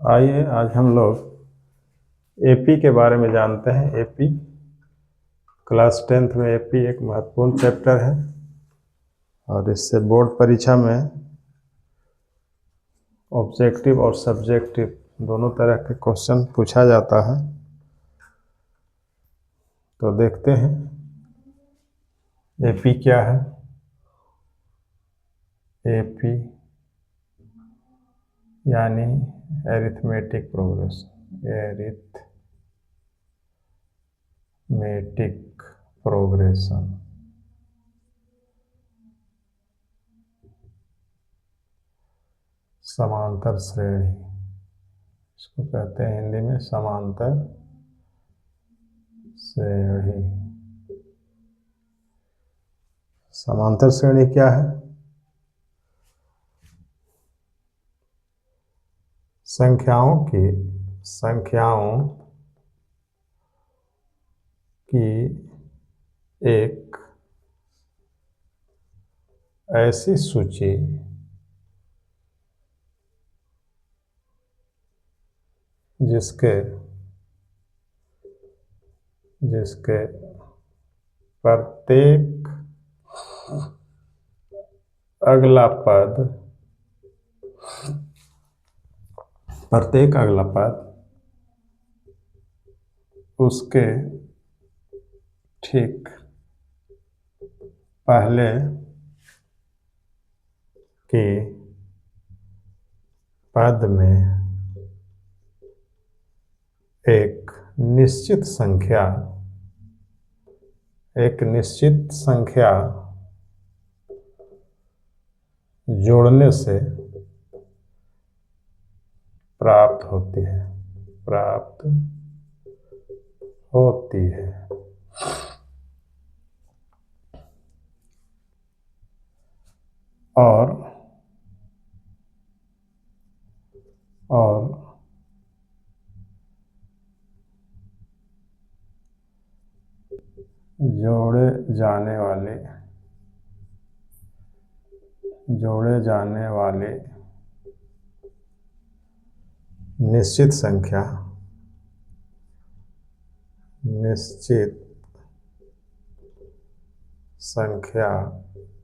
आइए आज हम लोग एपी के बारे में जानते हैं। एपी क्लास 10th में एपी एक महत्वपूर्ण चैप्टर है और इससे बोर्ड परीक्षा में ऑब्जेक्टिव और सब्जेक्टिव दोनों तरह के क्वेश्चन पूछा जाता है। तो देखते हैं एपी क्या है। एपी यानी एरिथमेटिक प्रोग्रेशन। एरिथमेटिक प्रोग्रेशन समांतर श्रेणी, इसको कहते हैं हिंदी में समांतर श्रेणी। समांतर श्रेणी क्या है? संख्याओं की एक ऐसी सूची जिसके प्रत्येक अगला पद उसके ठीक पहले के पद में एक निश्चित संख्या जोड़ने से प्राप्त होती है। और जोड़े जाने वाले निश्चित संख्या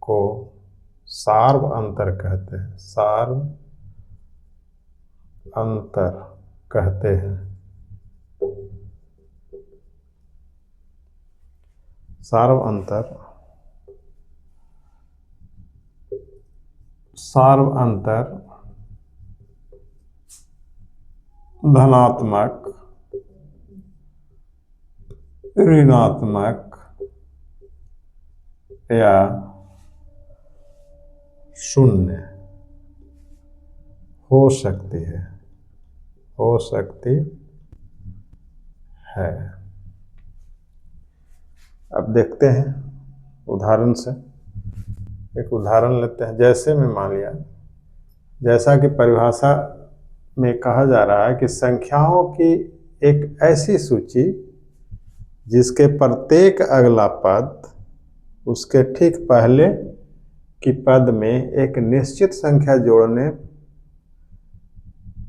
को सार्व अंतर कहते हैं। सार्व अंतर धनात्मक, ऋणात्मक या शून्य हो सकती है। अब देखते हैं उदाहरण से। एक उदाहरण लेते हैं। जैसे में मान लिया, जैसा कि परिभाषा में कहा जा रहा है कि संख्याओं की एक ऐसी सूची जिसके प्रत्येक अगला पद उसके ठीक पहले की पद में एक निश्चित संख्या जोड़ने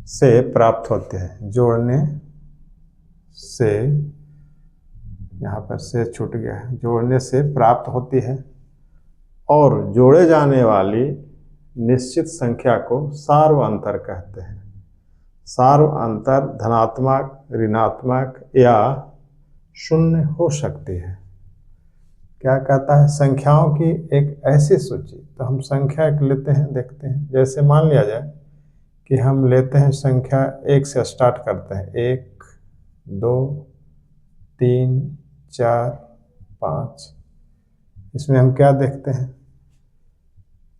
से प्राप्त होते हैं। यहाँ पर से छूट गया है। जोड़ने से प्राप्त होती है और जोड़े जाने वाली निश्चित संख्या को सार्व अंतर कहते हैं। सार्व अंतर धनात्मक, ऋणात्मक या शून्य हो सकती है। क्या कहता है? संख्याओं की एक ऐसी सूची। तो हम संख्या एक लेते हैं, देखते हैं। जैसे मान लिया जाए कि हम लेते हैं संख्या 1 से स्टार्ट करते हैं। 1, 2, 3, 4, 5। इसमें हम क्या देखते हैं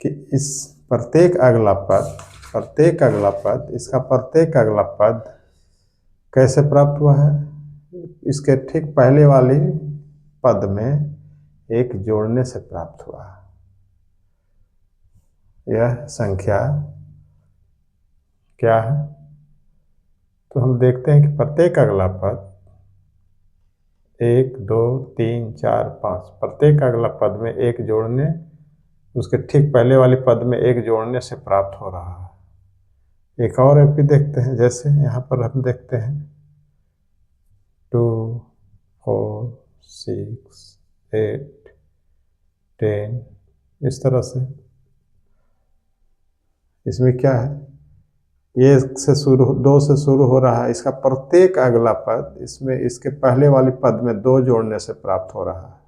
कि इस प्रत्येक अगला पद कैसे प्राप्त हुआ है? इसके ठीक पहले वाली पद में एक जोड़ने से प्राप्त हुआ। यह संख्या क्या है? तो हम देखते हैं कि प्रत्येक अगला पद 1, 2, 3, 4, 5, प्रत्येक अगला पद में एक जोड़ने, उसके ठीक पहले वाले पद में एक जोड़ने से प्राप्त हो रहा है। एक और एपी देखते हैं, जैसे यहाँ पर हम देखते हैं 2, 4, 6, 8, 10, इस तरह से। इसमें क्या है, ये से शुरू, 2 से शुरू हो रहा है, इसका प्रत्येक अगला पद इसमें इसके पहले वाली पद में 2 जोड़ने से प्राप्त हो रहा है,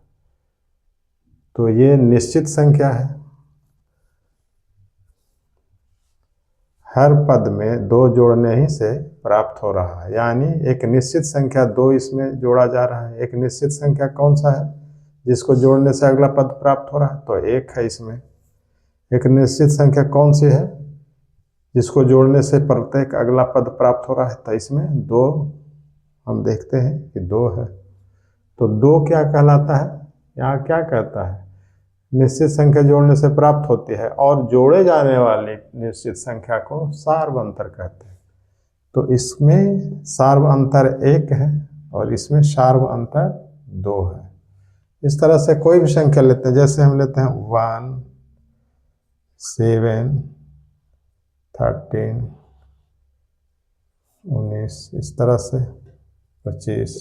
तो ये निश्चित संख्या है। हर पद में 2 जोड़ने ही से प्राप्त हो रहा है, यानी एक निश्चित संख्या 2 इसमें जोड़ा जा रहा है। एक निश्चित संख्या कौन सा है जिसको जोड़ने से अगला पद प्राप्त हो रहा है, तो 1 है इसमें। एक निश्चित संख्या कौन सी है जिसको जोड़ने से प्रत्येक अगला पद प्राप्त हो रहा है, तो इसमें 2 हम देखते हैं कि 2 है। तो 2 क्या कहलाता है, यहाँ क्या कहता है, निश्चित संख्या जोड़ने से प्राप्त होती है और जोड़े जाने वाली निश्चित संख्या को सार्व अंतर कहते हैं। तो इसमें सार्व अंतर 1 है और इसमें सार्व अंतर 2 है। इस तरह से कोई भी संख्या लेते हैं, जैसे हम लेते हैं 1, 7, 13, 19, इस तरह से 25।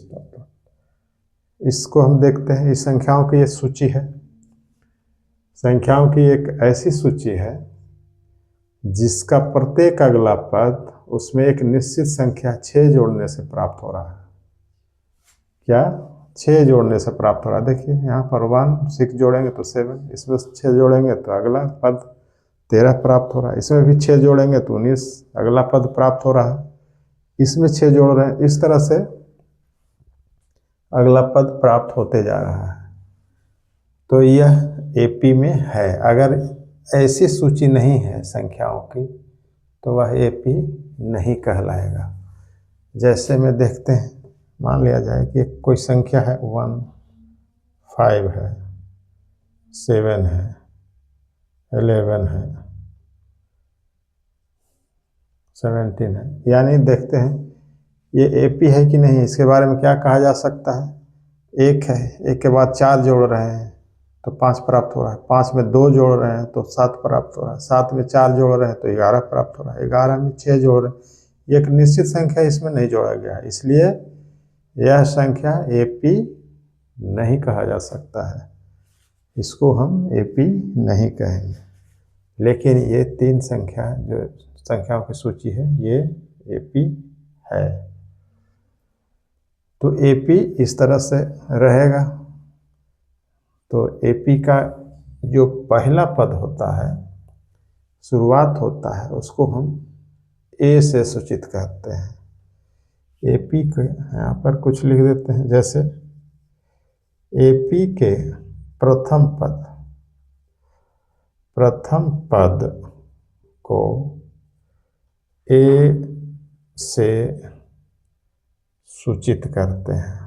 इसको हम देखते हैं, इस संख्याओं की ये सूची है। संख्याओं की एक ऐसी सूची है जिसका प्रत्येक अगला पद उसमें एक निश्चित संख्या 6 जोड़ने से प्राप्त हो रहा है। क्या 6 जोड़ने से प्राप्त हो रहा है, देखिए यहाँ पर 1, 6 जोड़ेंगे तो 7, इसमें 6 जोड़ेंगे तो अगला पद 13 प्राप्त हो रहा है, इसमें भी 6 जोड़ेंगे तो 19 अगला पद प्राप्त हो रहा है, इसमें 6 जोड़ रहे हैं, इस तरह से अगला पद प्राप्त होते जा रहा है। तो यह एपी में है। अगर ऐसी सूची नहीं है संख्याओं की तो वह एपी नहीं कहलाएगा। जैसे में देखते हैं, मान लिया जाए कि कोई संख्या है 1, 5 है, 7 है, 11 है, 17 है, यानी देखते हैं ये एपी है कि नहीं। इसके बारे में क्या कहा जा सकता है, 1 है, 1 के बाद 4 जोड़ रहे हैं तो 5 प्राप्त हो रहा है, 5 में 2 जोड़ रहे हैं तो 7 प्राप्त हो रहा है, 7 में 4 जोड़ रहे हैं तो 11 प्राप्त हो रहा है, 11 में 6 जोड़ रहे हैं। एक निश्चित संख्या इसमें नहीं जोड़ा गया है, इसलिए यह संख्या एपी नहीं कहा जा सकता है, इसको हम एपी नहीं कहेंगे। लेकिन ये 3 संख्या जो संख्याओं की सूची है ये एपी है। तो एपी इस तरह से रहेगा। तो एपी का जो पहला पद होता है, शुरुआत होता है, उसको हम ए से सूचित करते हैं। एपी के यहाँ पर कुछ लिख देते हैं, जैसे एपी के प्रथम पद को ए से सूचित करते हैं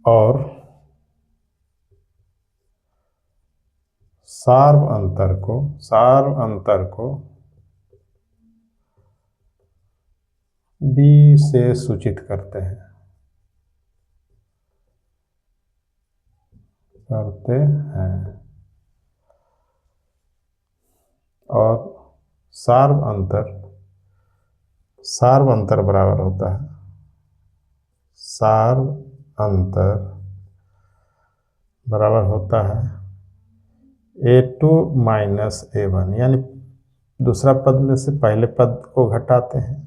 और सार्व अंतर को बी से सूचित करते हैं और सार्व अंतर बराबर होता है, सार्व अंतर बराबर होता है A2 माइनस A1, यानी दूसरा पद में से पहले पद को घटाते हैं।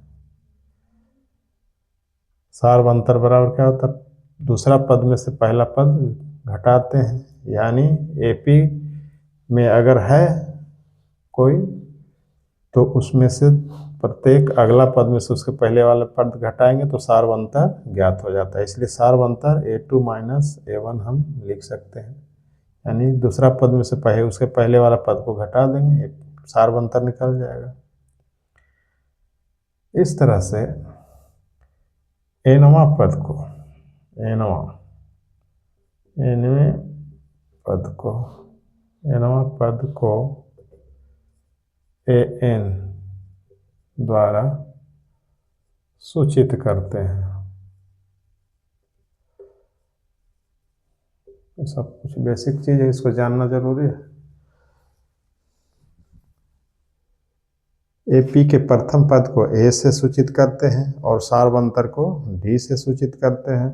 सार्व अंतर बराबर क्या होता है, दूसरा पद में से पहला पद घटाते हैं, यानी एपी में अगर है कोई तो उसमें से प्रत्येक अगला पद में से उसके पहले वाला पद घटाएंगे तो सार्व अंतर ज्ञात हो जाता है। इसलिए सार्व अंतर A2 माइनस A1 हम लिख सकते हैं, यानी दूसरा पद में से उसके पहले वाला पद को घटा देंगे, सार्व अंतर निकल जाएगा। इस तरह से एनवां पद को एन द्वारा सूचित करते हैं। ये सब कुछ बेसिक चीज़ है, इसको जानना जरूरी है। एपी के प्रथम पद को ए से सूचित करते हैं और सार्व अंतर को डी से सूचित करते हैं।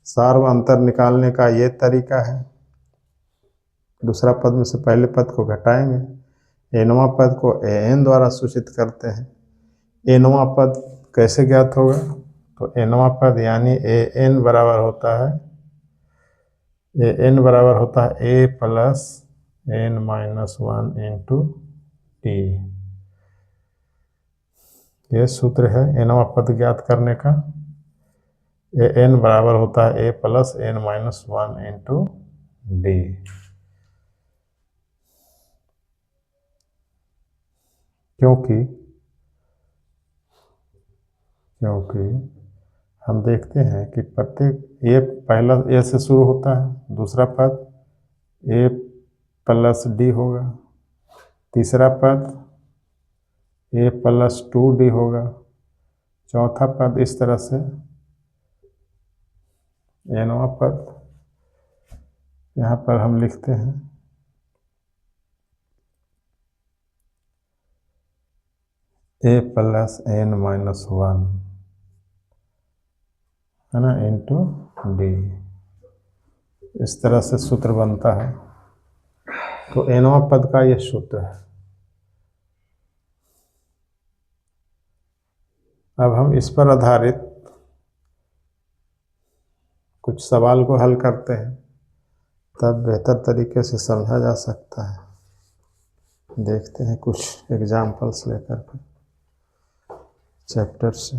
सार्व अंतर निकालने का ये तरीका है, दूसरा पद में से पहले पद को घटाएंगे, एनवां पद को ए एन द्वारा सूचित करते हैं। एनवां पद कैसे ज्ञात होगा? तो एनवां पद यानी ए एन बराबर होता है, ए एन बराबर होता है A plus N minus one into T. ये सूत्र है एनवां पद ज्ञात करने का। ए एन बराबर होता है A plus N minus one into D. क्योंकि हम देखते हैं कि प्रत्येक ए पहला ए से शुरू होता है, दूसरा पद ए प्लस डी होगा, तीसरा पद ए प्लस टू डी होगा, चौथा पद इस तरह से एनवां पद यहाँ पर हम लिखते हैं ए प्लस एन माइनस वन, है ना, इंटू डी। इस तरह से सूत्र बनता है। तो एनवां पद का यह सूत्र है। अब हम इस पर आधारित कुछ सवाल को हल करते हैं, तब बेहतर तरीके से समझा जा सकता है। देखते हैं कुछ एग्जाम्पल्स लेकर के चैप्टर से।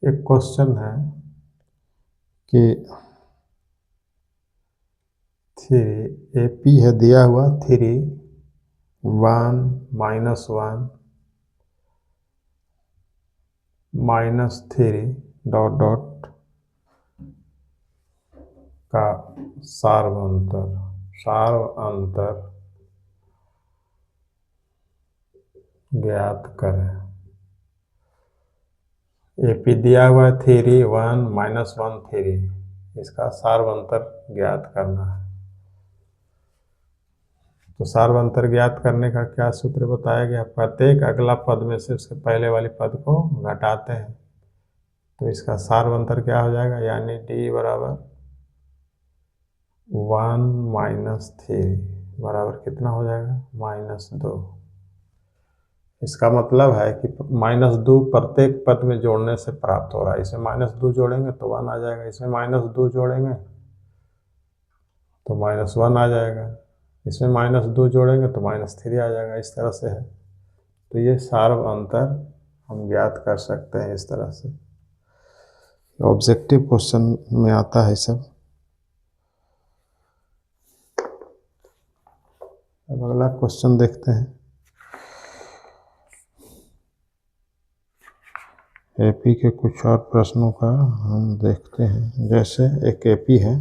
एक क्वेश्चन है कि थ्री ए पी है दिया हुआ, three one minus one minus three dot dot का सार्व अंतर ज्ञात करें। एपी दिया हुआ है three one minus one three, इसका सार्व अंतर ज्ञात करना है। तो सार्व अंतर ज्ञात करने का क्या सूत्र बताया गया? प्रत्येक अगला पद में से उसके पहले वाली पद को घटाते हैं, तो इसका सार्व अंतर क्या हो जाएगा, यानी डी बराबर वन माइनस थ्री बराबर कितना हो जाएगा, माइनस दो। इसका मतलब है कि माइनस दो प्रत्येक पद में जोड़ने से प्राप्त हो रहा है। इसमें माइनस दो जोड़ेंगे तो वन आ जाएगा, इसमें माइनस दो जोड़ेंगे तो माइनस वन आ जाएगा, इसमें माइनस दो जोड़ेंगे तो माइनस थ्री आ जाएगा। इस तरह से है। तो ये सार्व अंतर हम ज्ञात कर सकते हैं इस तरह से। ऑब्जेक्टिव क्वेश्चन में आता है सब। अब अगला क्वेश्चन देखते हैं। एपी के कुछ और प्रश्नों का हम देखते हैं। जैसे एक एपी है,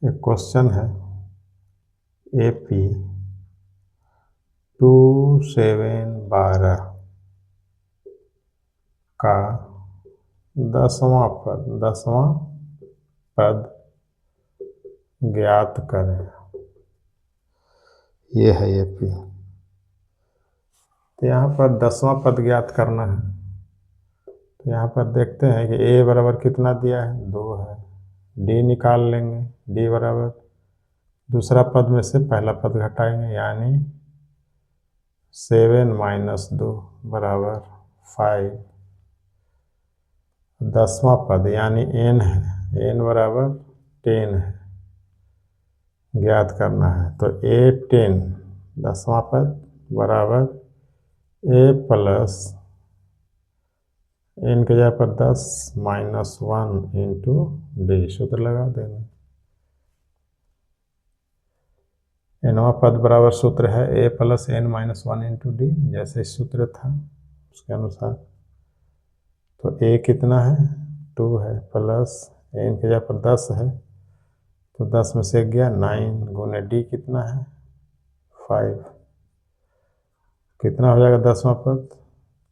एक क्वेश्चन है एपी 2712 का दसवां पद ज्ञात करें। ये है ए पी। तो यहाँ पर 10वां पद ज्ञात करना है। तो यहाँ पर देखते हैं कि ए बराबर कितना दिया है, 2 है। डी निकाल लेंगे। डी बराबर दूसरा पद में से पहला पद घटाएंगे, यानी 7 - 2 बराबर 5। 10वां पद यानी एन है, एन बराबर 10 है, ज्ञात करना है। तो A10 10वां पद बराबर A प्लस एन के जगह पर 10 - 1 इंटू डी, सूत्र लगा देंगे। nवां पद बराबर सूत्र है A plus n - 1 into D, जैसे सूत्र था उसके अनुसार। तो A कितना है, 2 है, प्लस n के जगह पर 10 है, तो 10 में से गया 9 गुने डी कितना है, 5। कितना हो जाएगा 10वां पद,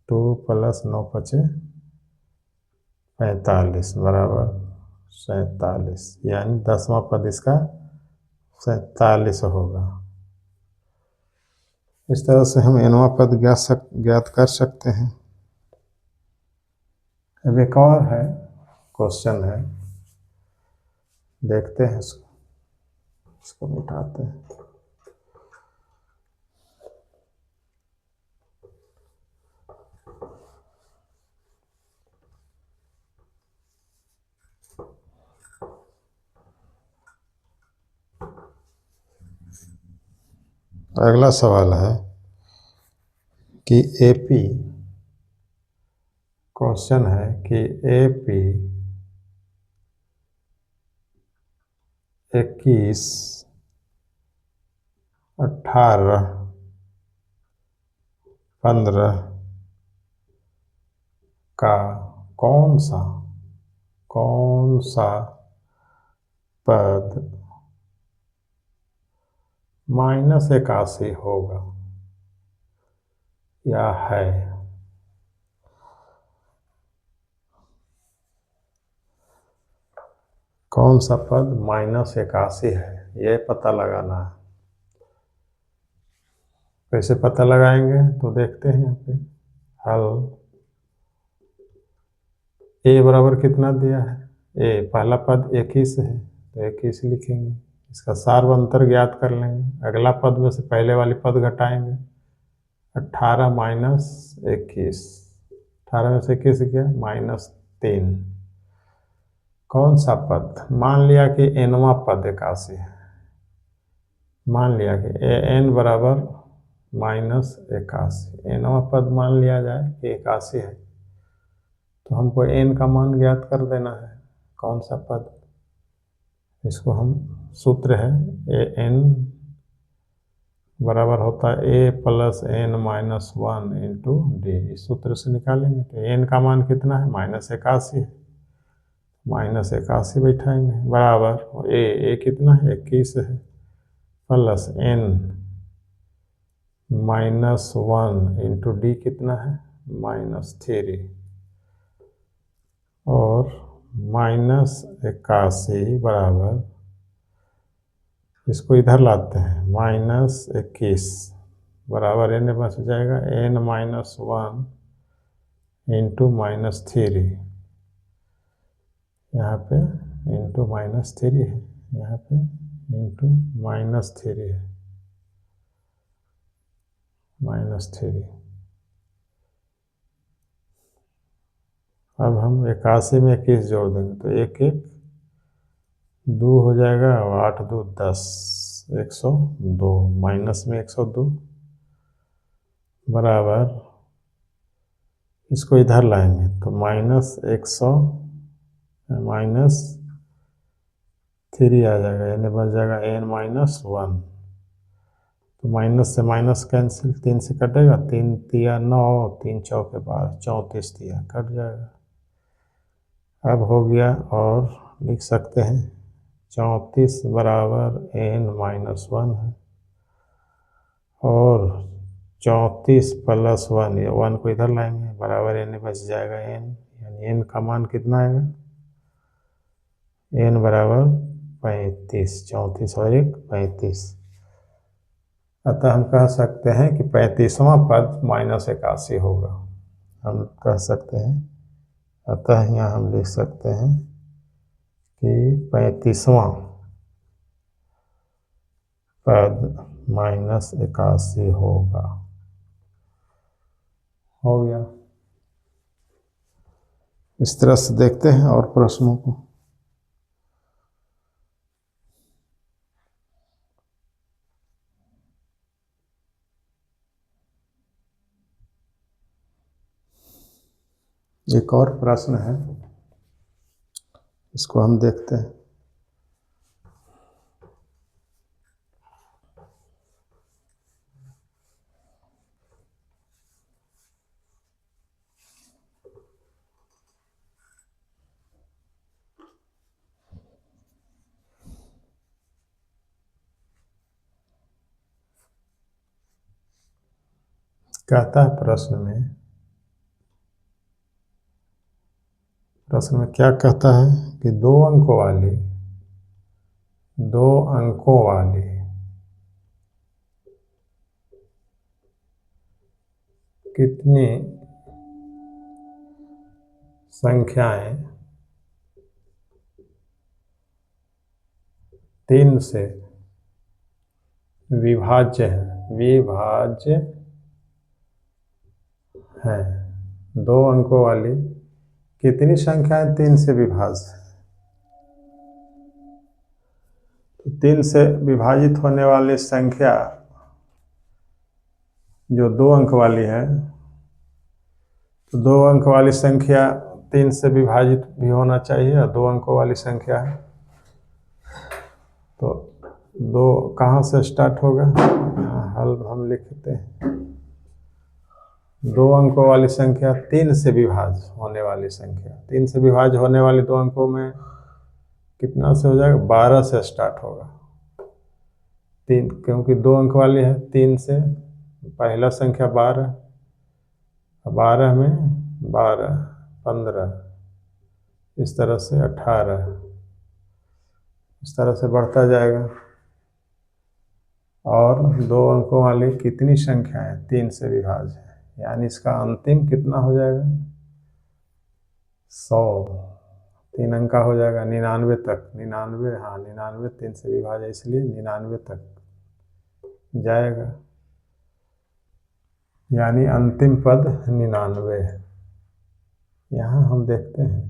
2 प्लस 9 पचे 45 बराबर 47, यानी 10वां पद इसका 47 होगा। इस तरह से हम nवां पद ज्ञात कर सकते हैं। अब एक और है क्वेश्चन है, देखते हैं इसको मिटाते हैं। अगला सवाल है कि एपी, क्वेश्चन है कि एपी 21, 18, 15 का कौन सा पद -81 होगा या है। कौन सा पद -81 है, ये पता लगाना है। कैसे पता लगाएंगे, तो देखते हैं यहाँ पे हल। ए बराबर कितना दिया है, ए पहला पद 21 है, तो 21 लिखेंगे। इसका सार्व अंतर ज्ञात कर लेंगे। अगला पद में से पहले वाली पद घटाएंगे, 18 - 21, 18 में से 21 गया -3। कौन सा पद, मान लिया कि nवां पद 81 है, मान लिया कि n बराबर -81, nवां पद मान लिया जाए कि 81 है, तो हमको n का मान ज्ञात कर देना है। कौन सा पद, इसको हम सूत्र है n बराबर होता है A plus n - 1 into D, इस सूत्र से निकालेंगे। तो n का मान कितना है, -81 है, -81 बैठाएंगे बराबर ए कितना है, 21 है, प्लस n -1 इंटू डी कितना है, -3, और -81 बराबर, इसको इधर लाते हैं, -21 बराबर n बच जाएगा n - 1 इंटू -3, यहाँ पे इंटू -3 है, यहाँ पे इंटू -3 है, -3। अब हम 81 में 21 जोड़ देंगे, तो 1 1 2 हो जाएगा, और 8 2 10, 102, माइनस में 102 बराबर, इसको इधर लाएंगे तो -100 -3 आ जाएगा, यानी बच जाएगा n - 1। तो माइनस से माइनस कैंसिल, 3 से कटेगा, 3 तिया 9, 3 चौके 12, 34 तिया कट जाएगा। अब हो गया, और लिख सकते हैं 34 बराबर n - 1 है, और 34 प्लस 1, ये 1 को इधर लाएंगे बराबर n बच जाएगा n, यानी n का मान कितना आएगा, n बराबर 35, 34 और 1 35। अतः हम कह सकते हैं कि 35वां पद -81 होगा। हम कह सकते हैं, अतः यहाँ हम लिख सकते हैं कि 35वां पद -81 होगा। हो गया। इस तरह से देखते हैं और प्रश्नों को। एक और प्रश्न है, इसको हम देखते हैं। कहता है प्रश्न में क्या कहता है कि दो अंकों वाली कितनी संख्याएं 3 से विभाज्य हैं। दो अंकों वाली कितनी संख्याएं 3 से विभाज्य हैं? तो 3 से विभाजित होने वाली संख्या जो 2 अंक वाली है, तो 2 अंक वाली संख्या 3 से विभाजित भी होना चाहिए, और 2 अंकों वाली संख्या है तो 2 कहाँ से स्टार्ट होगा? हल हम लिखते हैं। 2 अंकों वाली संख्या 3 से विभाज्य होने वाली संख्या, 3 से विभाज्य होने वाले 2 अंकों में कितना से हो जाएगा? 12 से स्टार्ट होगा। 3, क्योंकि 2 अंक वाली है, 3 से पहला संख्या 12, 12 में 12, 15, इस तरह से 18, इस तरह से बढ़ता जाएगा। और 2 अंकों वाली कितनी संख्या है 3 से विभाज्य है, यानी इसका अंतिम कितना हो जाएगा? 100। 3 अंक का हो जाएगा 99 तक। 99, हाँ 99 3 से विभाज्य, इसलिए 99 तक जाएगा, यानी अंतिम पद 99 है। यहाँ हम देखते हैं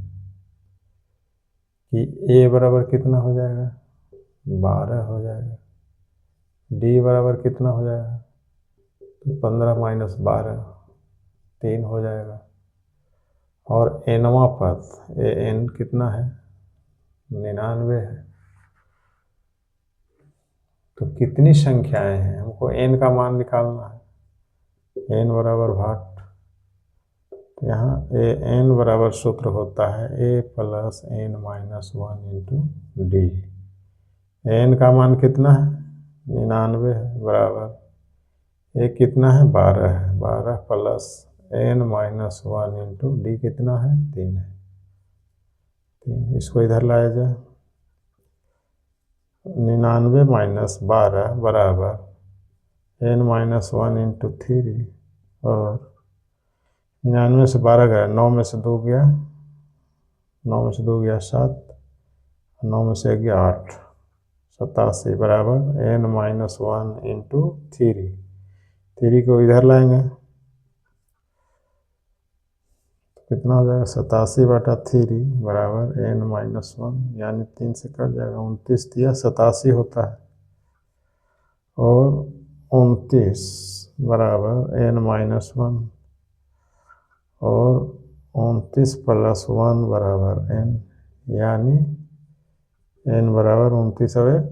कि a बराबर कितना हो जाएगा? 12 हो जाएगा। d बराबर कितना हो जाएगा? तो 15 - 12, 3 हो जाएगा। और nवां पद an कितना है? 99 है। तो कितनी संख्याएं हैं? हमको n का मान निकालना है। n बराबर भाग, तो यहाँ an बराबर सूत्र होता है a + n - 1 into D. n का मान कितना है? 99 है, बराबर a कितना है? 12 है। 12 + n - 1 इंटू डी कितना है? 3 है। 3, इसको इधर लाया जाए। 99 - 12 बराबर n - 1 इंटू 3, और 99 से 12 गया, 9 में से 2 गया, 9 में से 2 गया 7, 9 में से 1 गया 8, 87 बराबर n - 1 इंटू 3। 3 को इधर लाएंगे तो कितना हो जाएगा? 87/3 बराबर n - 1, यानी 3 से कट जाएगा। 29 दिया 87 होता है, और 29 बराबर n - 1, और 29 + 1 बराबर n, यानी n बराबर 29 और 1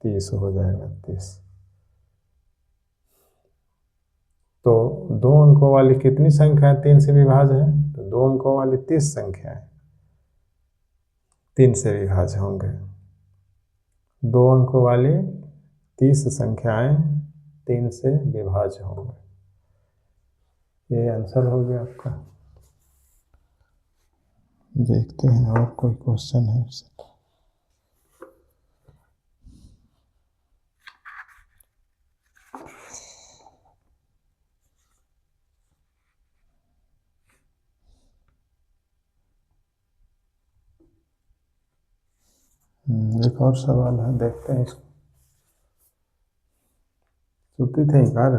30 हो जाएगा। 30। तो 2 अंकों वाली कितनी संख्या 3 से विभाज्य है? तो 2 अंकों वाली 30 संख्याएं 3 से विभाज्य होंगे। 2 अंकों वाली 30 संख्याएं 3 से विभाज्य होंगे। ये आंसर हो गया आपका। देखते हैं और कोई क्वेश्चन है। एक और सवाल है, देखते हैं इसको। सुती थे कार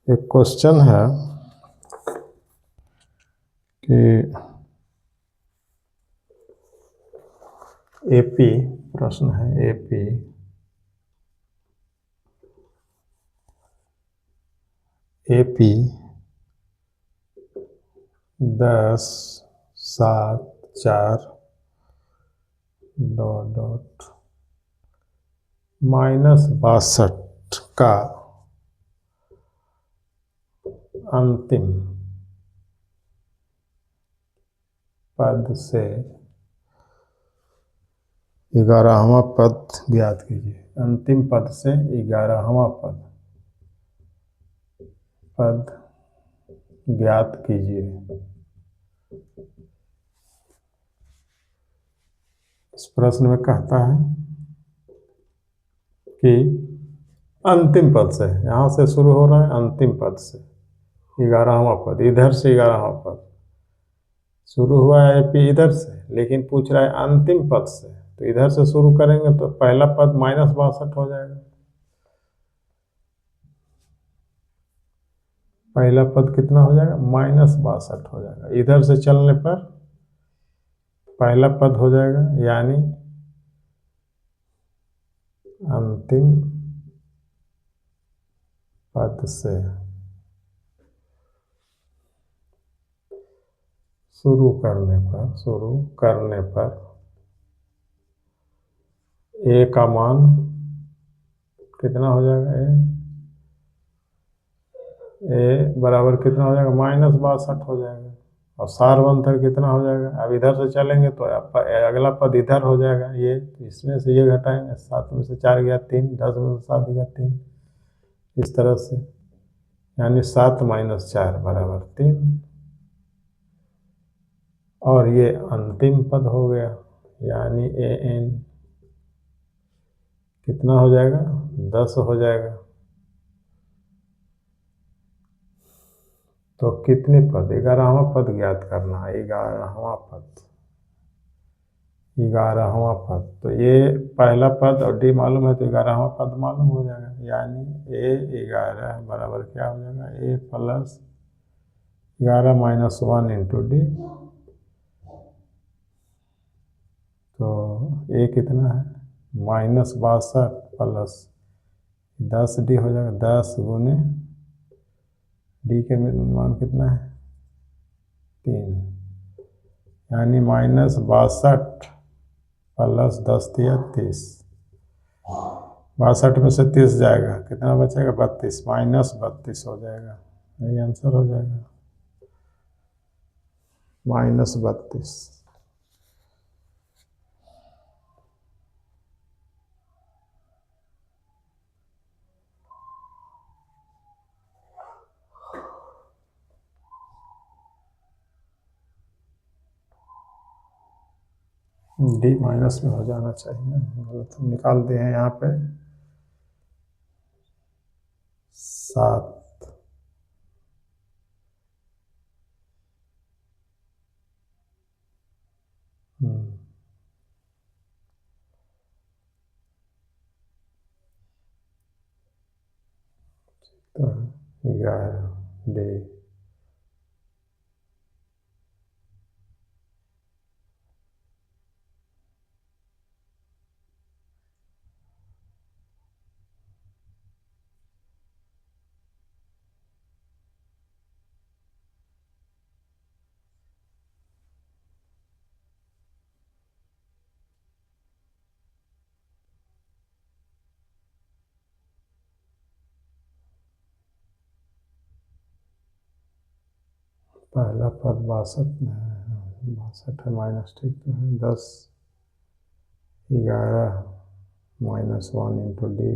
एक क्वेश्चन है कि एपी, प्रश्न है एपी एपी 10, 7, 4 -62 का अंतिम पद से 11वां पद ज्ञात कीजिए। अंतिम पद से 11वां पद ज्ञात कीजिए। इस प्रश्न में कहता है कि अंतिम पद से, यहाँ से शुरू हो रहा है अंतिम पद से 11वां पद, इधर से 11वां पद शुरू हुआ है एपी इधर से, लेकिन पूछ रहा है अंतिम पद से, तो इधर से शुरू करेंगे तो पहला पद -62 हो जाएगा। पहला पद कितना हो जाएगा? -62 हो जाएगा। इधर से चलने पर पहला पद हो जाएगा, यानी अंतिम पद से शुरू करने पर ए का मान कितना हो जाएगा? ए बराबर कितना हो जाएगा? -62 हो जाएगा। और सार्वंतर कितना हो जाएगा? अब इधर से चलेंगे तो अगला पद इधर हो जाएगा, ये इसमें से ये घटाएंगे, 7 में से 4 गया 3, 10 में से 7 गया 3, इस तरह से, यानी 7 - 4 बराबर 3। और ये अंतिम पद हो गया, यानी ए एन कितना हो जाएगा? 10 हो जाएगा। तो कितने पद? 11वां पद ज्ञात करना है। 11वां पद, तो ये पहला पद और डी मालूम है तो 11वां पद मालूम हो जाएगा, यानी A11 बराबर क्या हो जाएगा? A + 11 - 1 into D. तो ए कितना है? -62 प्लस 10 डी हो जाएगा, 10 गुने डी के मान कितना है? 3, यानी -62 प्लस 10 दिया 30, 62 में से 30 जाएगा, कितना बचेगा? 32, -32 हो जाएगा। यही आंसर हो जाएगा, -32। डी माइनस में हो जाना चाहिए ना, गलत हम निकाल दिए हैं यहाँ पे। 7, तो 11 डी। पहला पद 62 में है, 62 है माइनस, ठीक तो है। 10, 11 -1 इंटू डी।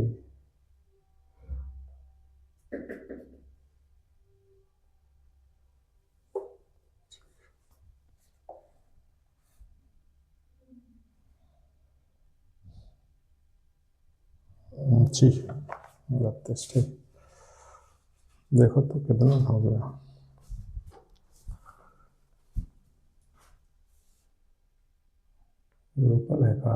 जी 32 ठीक। देखो तो कितना हो गया। रूपल है का